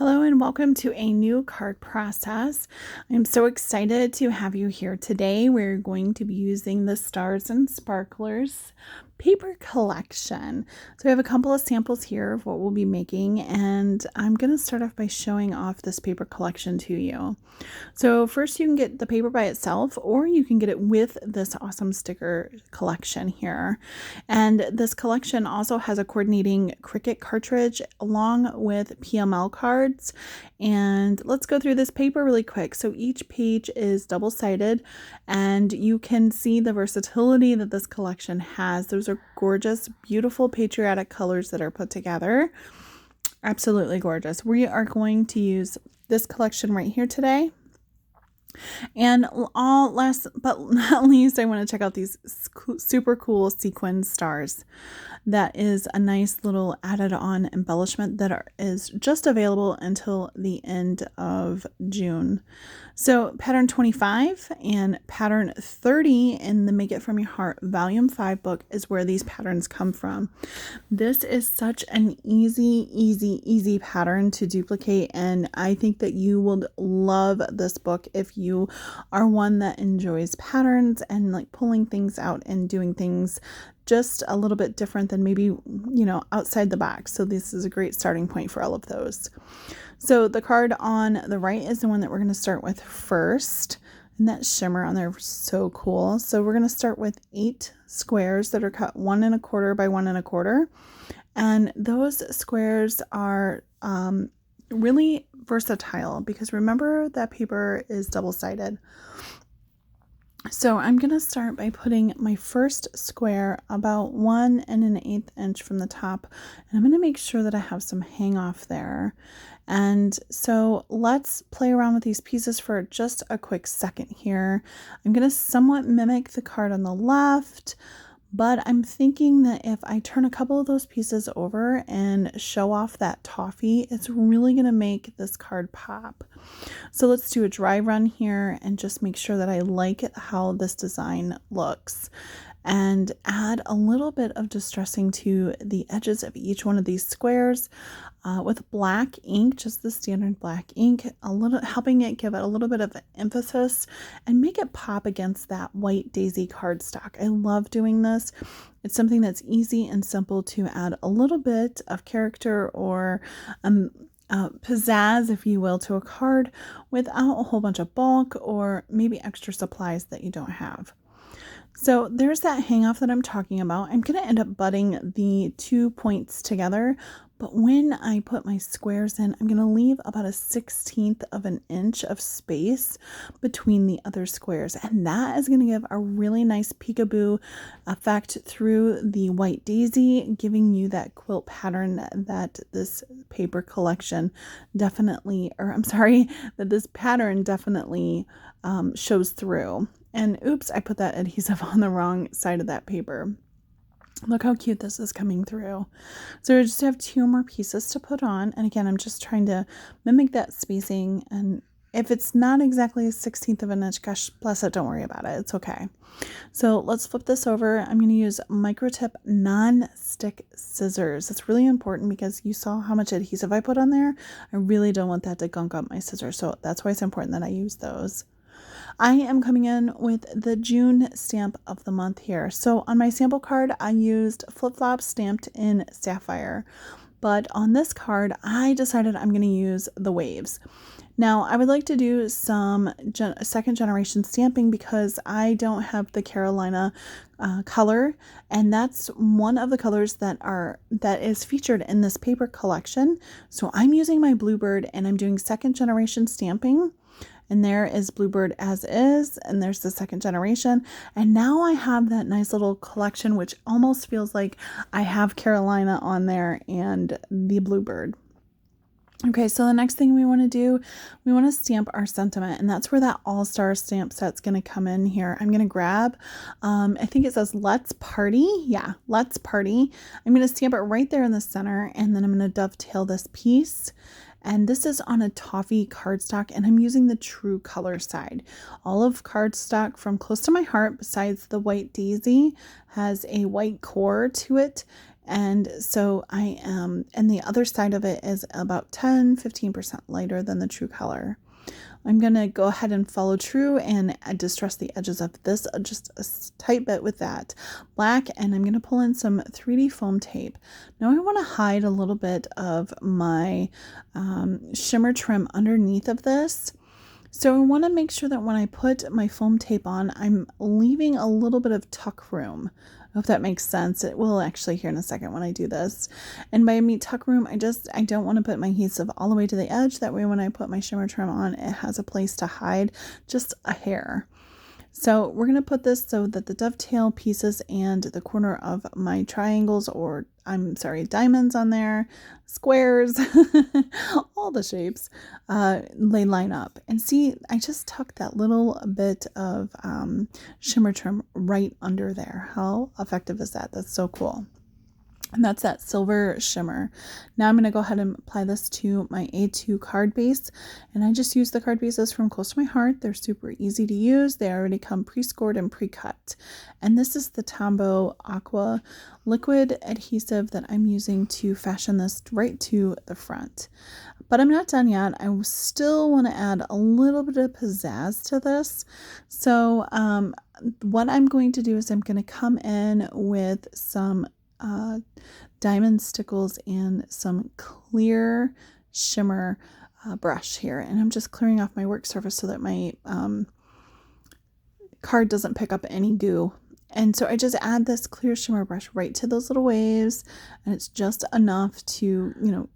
Hello and welcome to a new card process. I'm so excited to have you here today. We're going to be using the Stars and Sparklers paper collection. So I have a couple of samples here of what we'll be making, and I'm going to start off by showing off this paper collection to you. So first you can get the paper by itself, or you can get it with this awesome sticker collection here. And this collection also has a coordinating Cricut cartridge along with PML cards. And let's go through this paper really quick. So each page is double-sided, and you can see the versatility that this collection has. Those are gorgeous, beautiful patriotic colors that are put together. Absolutely gorgeous. We are going to use this collection right here today. And all last but not least, I want to check out these super cool sequin stars. That is a nice little added on embellishment that is just available until the end of June. So pattern 25 and pattern 30 in the Make It From Your Heart Volume 5 book is where these patterns come from. This is such an easy pattern to duplicate, and I think that you will love this book if you are one that enjoys patterns and like pulling things out and doing things just a little bit different than maybe, outside the box. So this is a great starting point for all of those. So the card on the right is the one that we're going to start with first. And that shimmer on there is so cool. So we're going to start with 8 squares that are cut 1 1/4 by 1 1/4. And those squares are really versatile because remember that paper is double-sided. So I'm going to start by putting my first square about 1 1/8 inch from the top, and I'm going to make sure that I have some hang off there. And so let's play around with these pieces for just a quick second here. I'm going to somewhat mimic the card on the left, but I'm thinking that if I turn a couple of those pieces over and show off that toffee, it's really going to make this card pop. So let's do a dry run here and just make sure that I like how this design looks. And add a little bit of distressing to the edges of each one of these squares with black ink, just the standard black ink, helping it give it a little bit of emphasis and make it pop against that white daisy cardstock. I love doing this. It's something that's easy and simple to add a little bit of character or pizzazz, if you will, to a card without a whole bunch of bulk or maybe extra supplies that you don't have. So there's that hang off that I'm talking about. I'm going to end up butting the 2 points together, but when I put my squares in, I'm going to leave about 1/16 of an inch of space between the other squares, and that is going to give a really nice peekaboo effect through the white daisy, giving you that quilt pattern that this paper collection definitely, that this pattern definitely shows through. And oops, I put that adhesive on the wrong side of that paper. Look how cute this is coming through. So I just have 2 more pieces to put on. And again, I'm just trying to mimic that spacing. And if it's not exactly 1/16 of an inch, gosh, bless it, don't worry about it. It's okay. So let's flip this over. I'm going to use microtip non-stick scissors. It's really important because you saw how much adhesive I put on there. I really don't want that to gunk up my scissors. So that's why it's important that I use those. I am coming in with the June stamp of the month here. So on my sample card, I used Flip Flop stamped in sapphire. But on this card, I decided I'm going to use the waves. Now, I would like to do some second generation stamping because I don't have the Carolina color, and that's one of the colors that is featured in this paper collection. So I'm using my Bluebird and I'm doing second generation stamping. And there is Bluebird as is, and there's the second generation. And now I have that nice little collection, which almost feels like I have Carolina on there and the Bluebird. Okay, so the next thing we want to do, we want to stamp our sentiment, and that's where that all-star stamp set's going to come in here. I'm going to grab, I think it says Let's Party. Yeah, Let's Party. I'm going to stamp it right there in the center, and then I'm going to dovetail this piece. And this is on a toffee cardstock, and I'm using the true color side. Olive cardstock from Close to My Heart, besides the white daisy, has a white core to it. And so I am, and the other side of it is about 10-15% lighter than the True Color. I'm going to go ahead and follow true and distress the edges of this just a tight bit with that black, and I'm going to pull in some 3D foam tape. Now I want to hide a little bit of my shimmer trim underneath of this. So I want to make sure that when I put my foam tape on, I'm leaving a little bit of tuck room. I hope that makes sense. It will actually here in a second when I do this. And by me tuck room, I don't want to put my adhesive all the way to the edge. That way when I put my shimmer trim on, it has a place to hide just a hair. So we're going to put this so that the dovetail pieces and the corner of my triangles, or diamonds on there, squares, all the shapes, they line up. And see, I just tucked that little bit of shimmer trim right under there. How effective is that? That's so cool. And that's that silver shimmer. Now I'm going to go ahead and apply this to my A2 card base. And I just use the card bases from Close to My Heart. They're super easy to use. They already come pre-scored and pre-cut. And this is the Tombow Aqua liquid adhesive that I'm using to fashion this right to the front. But I'm not done yet. I still want to add a little bit of pizzazz to this. So what I'm going to do is I'm going to come in with some diamond stickles and some clear shimmer brush here, and I'm just clearing off my work surface so that my card doesn't pick up any goo. And so I just add this clear shimmer brush right to those little waves, and it's just enough to,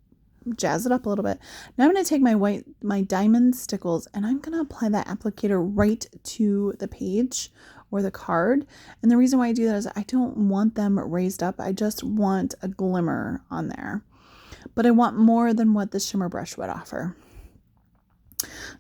jazz it up a little bit. Now I'm going to take my diamond stickles, and I'm going to apply that applicator right to the page or the card. And the reason why I do that is I don't want them raised up. I just want a glimmer on there. But I want more than what the shimmer brush would offer.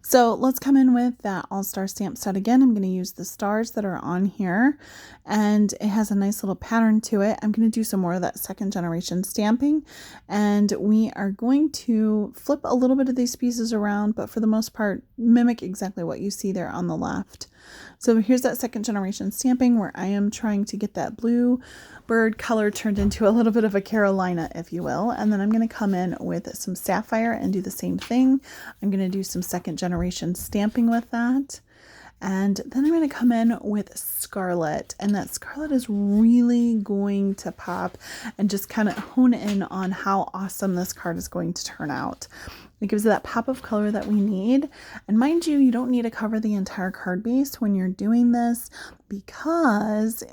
So let's come in with that All-Star stamp set again. I'm going to use the stars that are on here, and it has a nice little pattern to it. I'm going to do some more of that second generation stamping, and we are going to flip a little bit of these pieces around, but for the most part, mimic exactly what you see there on the left. So here's that second generation stamping where I am trying to get that blue bird color turned into a little bit of a Carolina, if you will. And then I'm going to come in with some sapphire and do the same thing. I'm going to do some second generation stamping with that. And then I'm going to come in with scarlet, and that scarlet is really going to pop and just kind of hone in on how awesome this card is going to turn out. It gives it that pop of color that we need. And mind you, you don't need to cover the entire card base when you're doing this because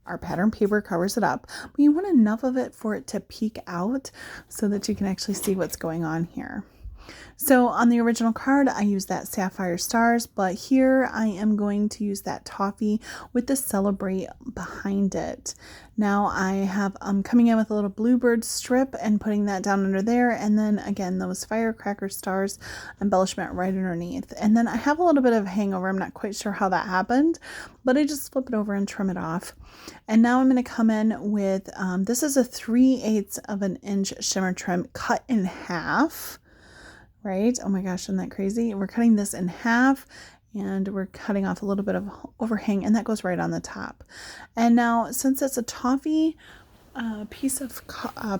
our pattern paper covers it up. But you want enough of it for it to peek out so that you can actually see what's going on here. So on the original card, I use that sapphire stars, but here I am going to use that toffee with the celebrate behind it. Now I have coming in with a little bluebird strip and putting that down under there, and then again those firecracker stars embellishment right underneath. And then I have a little bit of hangover. I'm not quite sure how that happened, but I just flip it over and trim it off. And now I'm going to come in with this is a 3/8 of an inch shimmer trim cut in half. Right? Oh my gosh, isn't that crazy? We're cutting this in half, and we're cutting off a little bit of overhang, and that goes right on the top. And now, since it's a toffee piece of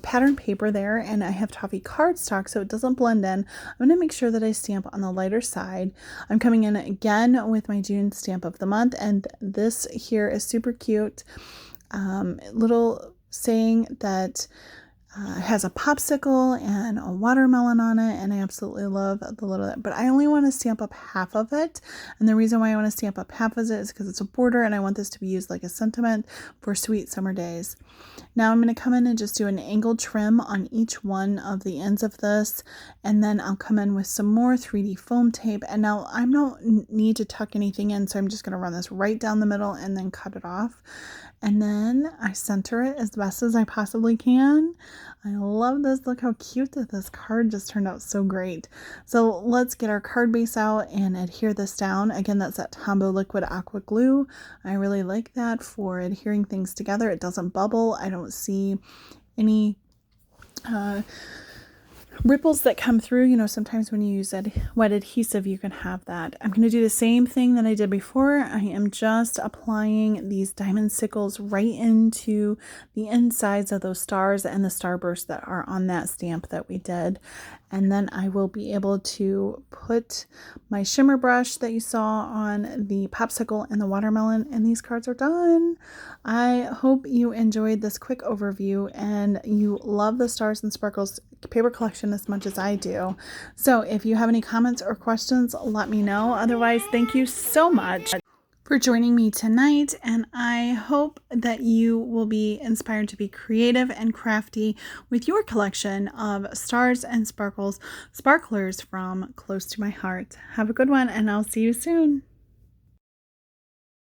pattern paper there, and I have toffee cardstock so it doesn't blend in, I'm going to make sure that I stamp on the lighter side. I'm coming in again with my June stamp of the month, and this here is super cute. Little saying that it has a popsicle and a watermelon on it, and I absolutely love the little, but I only want to stamp up half of it. And the reason why I want to stamp up half of it is because it's a border, and I want this to be used like a sentiment for sweet summer days. Now I'm going to come in and just do an angled trim on each one of the ends of this, and then I'll come in with some more 3D foam tape. And now I don't need to tuck anything in, so I'm just going to run this right down the middle and then cut it off. And then I center it as best as I possibly can. I love this. Look how cute that this card just turned out. So great. So let's get our card base out and adhere this down. Again, that's that Tombow liquid aqua glue. I really like that for adhering things together. It doesn't bubble. I don't see any ripples that come through. You know, sometimes when you use wet adhesive, you can have that. I'm going to do the same thing that I did before. I am just applying these diamond sickles right into the insides of those stars and the starbursts that are on that stamp that we did. And then I will be able to put my shimmer brush that you saw on the popsicle and the watermelon, and these cards are done. I hope you enjoyed this quick overview and you love the Stars and Sparkles paper collection as much as I do. So if you have any comments or questions, let me know. Otherwise, thank you so much for joining me tonight, and I hope that you will be inspired to be creative and crafty with your collection of Stars and Sparkles sparklers from Close to My Heart. Have a good one, and I'll see you soon.